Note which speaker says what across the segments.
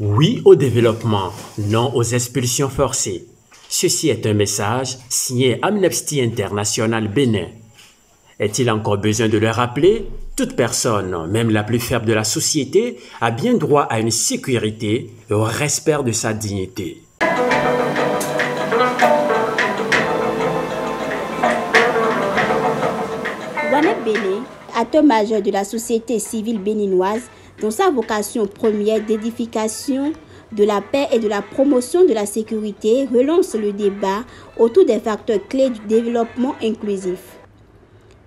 Speaker 1: Oui au développement, non aux expulsions forcées. Ceci est un message signé Amnesty International Bénin. Est-il encore besoin de le rappeler? Toute personne, même la plus faible de la société, a bien droit à une sécurité et au respect de sa dignité.
Speaker 2: Wanep Bénin, acteur majeur de la société civile béninoise, dont sa vocation première d'édification de la paix et de la promotion de la sécurité, relance le débat autour des facteurs clés du développement inclusif.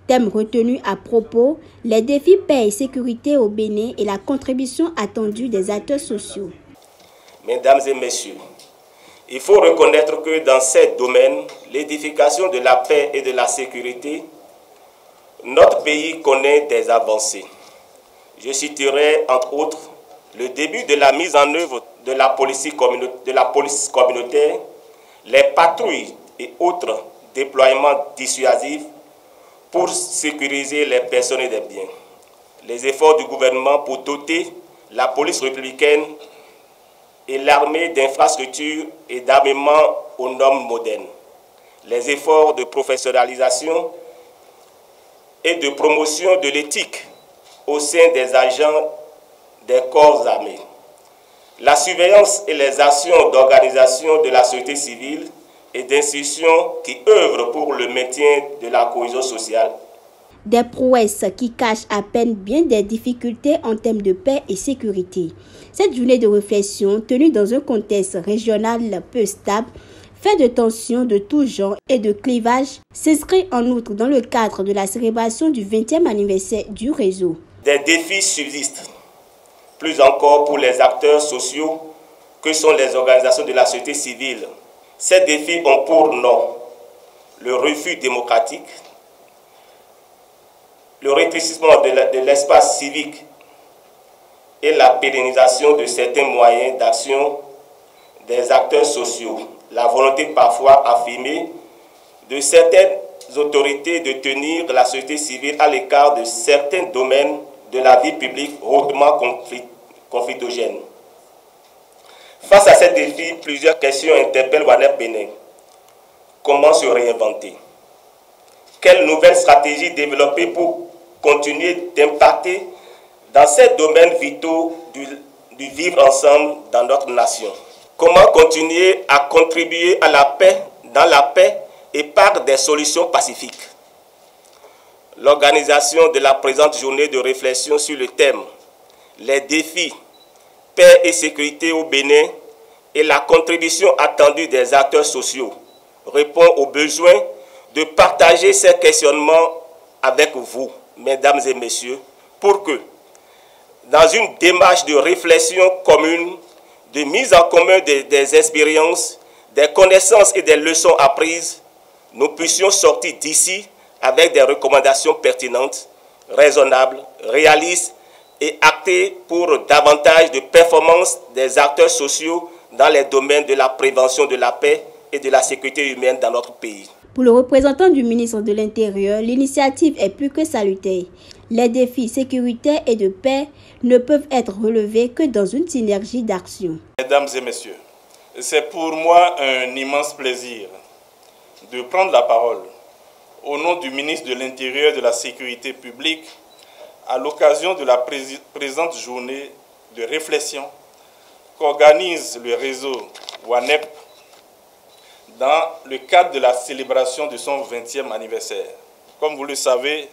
Speaker 2: Thème retenu à propos, les défis paix et sécurité au Bénin et la contribution attendue des acteurs sociaux.
Speaker 3: Mesdames et messieurs, il faut reconnaître que dans ces domaines, l'édification de la paix et de la sécurité, notre pays connaît des avancées. Je citerai entre autres le début de la mise en œuvre de la police communautaire, les patrouilles et autres déploiements dissuasifs pour sécuriser les personnes et les biens. Les efforts du gouvernement pour doter la police républicaine et l'armée d'infrastructures et d'armement aux normes modernes. Les efforts de professionnalisation et de promotion de l'éthique au sein des agents des corps armés. La surveillance et les actions d'organisation de la société civile et d'institutions qui œuvrent pour le maintien de la cohésion sociale.
Speaker 2: Des prouesses qui cachent à peine bien des difficultés en termes de paix et sécurité. Cette journée de réflexion, tenue dans un contexte régional peu stable, fait de tensions de tout genre et de clivages, s'inscrit en outre dans le cadre de la célébration du 20e anniversaire du réseau.
Speaker 3: Des défis subsistent, plus encore pour les acteurs sociaux que sont les organisations de la société civile. Ces défis ont pour nom le refus démocratique, le rétrécissement de l'espace civique et la pérennisation de certains moyens d'action des acteurs sociaux. La volonté parfois affirmée de certaines autorités de tenir la société civile à l'écart de certains domaines de la vie publique hautement conflictogènes. Face à ces défis, plusieurs questions interpellent Wanep Bénin. Comment se réinventer? Quelle nouvelle stratégie développer pour continuer d'impacter dans ces domaines vitaux du vivre ensemble dans notre nation? Comment continuer à contribuer à la paix, dans la paix et par des solutions pacifiques? L'organisation de la présente journée de réflexion sur le thème « Les défis, paix et sécurité au Bénin » et la contribution attendue des acteurs sociaux répond au besoin de partager ces questionnements avec vous, mesdames et messieurs, pour que, dans une démarche de réflexion commune, de mise en commun des expériences, des connaissances et des leçons apprises, nous puissions sortir d'ici avec des recommandations pertinentes, raisonnables, réalistes et actées pour davantage de performances des acteurs sociaux dans les domaines de la prévention de la paix et de la sécurité humaine dans notre pays.
Speaker 2: Pour le représentant du ministre de l'Intérieur, l'initiative est plus que salutaire. Les défis sécuritaires et de paix ne peuvent être relevés que dans une synergie d'action.
Speaker 4: Mesdames et messieurs, c'est pour moi un immense plaisir de prendre la parole au nom du ministre de l'Intérieur et de la Sécurité publique à l'occasion de la présente journée de réflexion qu'organise le réseau Wanep dans le cadre de la célébration de son 20e anniversaire. Comme vous le savez,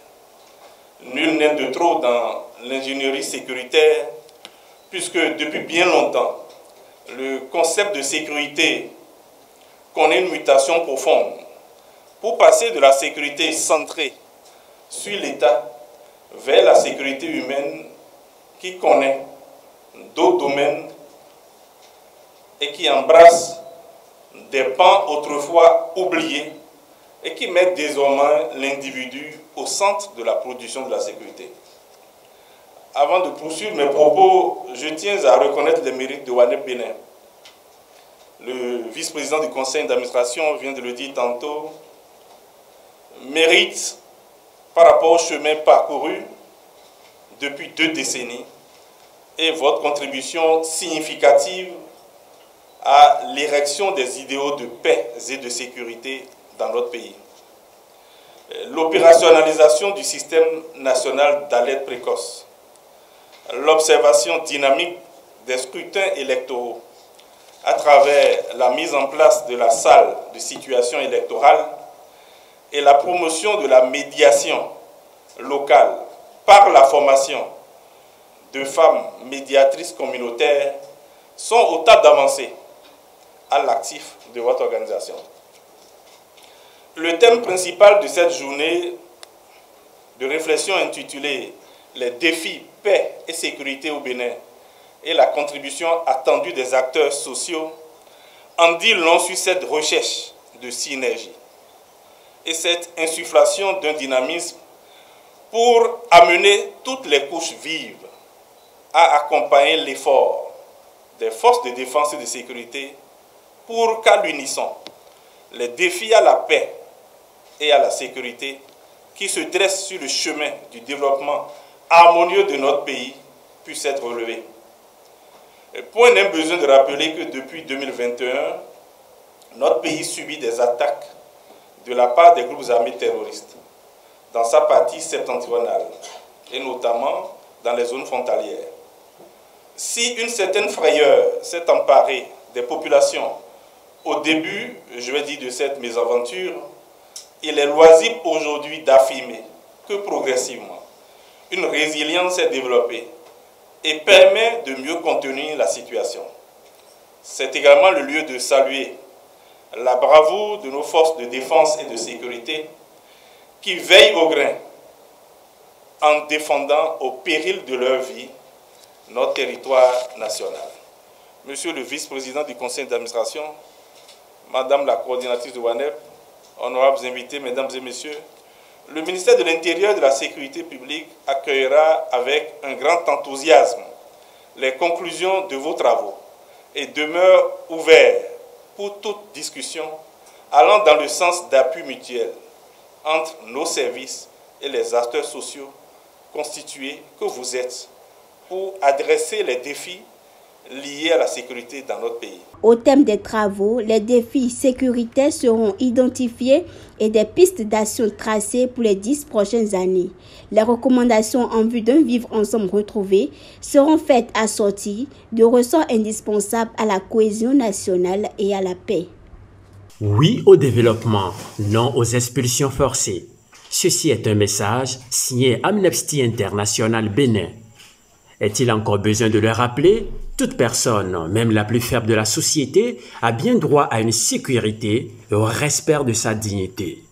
Speaker 4: nul n'est de trop dans l'ingénierie sécuritaire, puisque depuis bien longtemps, le concept de sécurité connaît une mutation profonde. Pour passer de la sécurité centrée sur l'État vers la sécurité humaine qui connaît d'autres domaines et qui embrasse des pans autrefois oubliés et qui mettent désormais l'individu au centre de la production de la sécurité. Avant de poursuivre mes propos, je tiens à reconnaître les mérites de Wanep Bénin. Le vice-président du conseil d'administration vient de le dire tantôt, mérite par rapport au chemin parcouru depuis 2 décennies et votre contribution significative à l'érection des idéaux de paix et de sécurité dans notre pays. L'opérationnalisation du système national d'alerte précoce, l'observation dynamique des scrutins électoraux à travers la mise en place de la salle de situation électorale et la promotion de la médiation locale par la formation de femmes médiatrices communautaires sont autant d'avancées à l'actif de votre organisation. Le thème principal de cette journée de réflexion intitulée « Les défis, paix et sécurité au Bénin » et la contribution attendue des acteurs sociaux en dit long sur cette recherche de synergie et cette insufflation d'un dynamisme pour amener toutes les couches vives à accompagner l'effort des forces de défense et de sécurité pour qu'à l'unisson, les défis à la paix et à la sécurité qui se dressent sur le chemin du développement harmonieux de notre pays puissent être relevés. Point n'est besoin de rappeler que depuis 2021, notre pays subit des attaques de la part des groupes armés terroristes dans sa partie septentrionale et notamment dans les zones frontalières. Si une certaine frayeur s'est emparée des populations au début, je vais dire, de cette mésaventure, il est loisible aujourd'hui d'affirmer que progressivement, une résilience est développée et permet de mieux contenir la situation. C'est également le lieu de saluer la bravoure de nos forces de défense et de sécurité qui veillent au grain en défendant au péril de leur vie notre territoire national. Monsieur le vice-président du conseil d'administration, Madame la coordinatrice de WANEP, honorables invités, mesdames et messieurs, le ministère de l'Intérieur et de la Sécurité publique accueillera avec un grand enthousiasme les conclusions de vos travaux et demeure ouvert pour toute discussion allant dans le sens d'appui mutuel entre nos services et les acteurs sociaux constitués que vous êtes pour adresser les défis liés à la sécurité dans notre pays.
Speaker 2: Au thème des travaux, les défis sécuritaires seront identifiés et des pistes d'action tracées pour les 10 prochaines années. Les recommandations en vue d'un vivre ensemble retrouvé seront faites assorties de ressorts indispensables à la cohésion nationale et à la paix.
Speaker 1: Oui au développement, non aux expulsions forcées. Ceci est un message signé Amnesty International Bénin. Est-il encore besoin de le rappeler? Toute personne, même la plus faible de la société, a bien droit à une sécurité et au respect de sa dignité.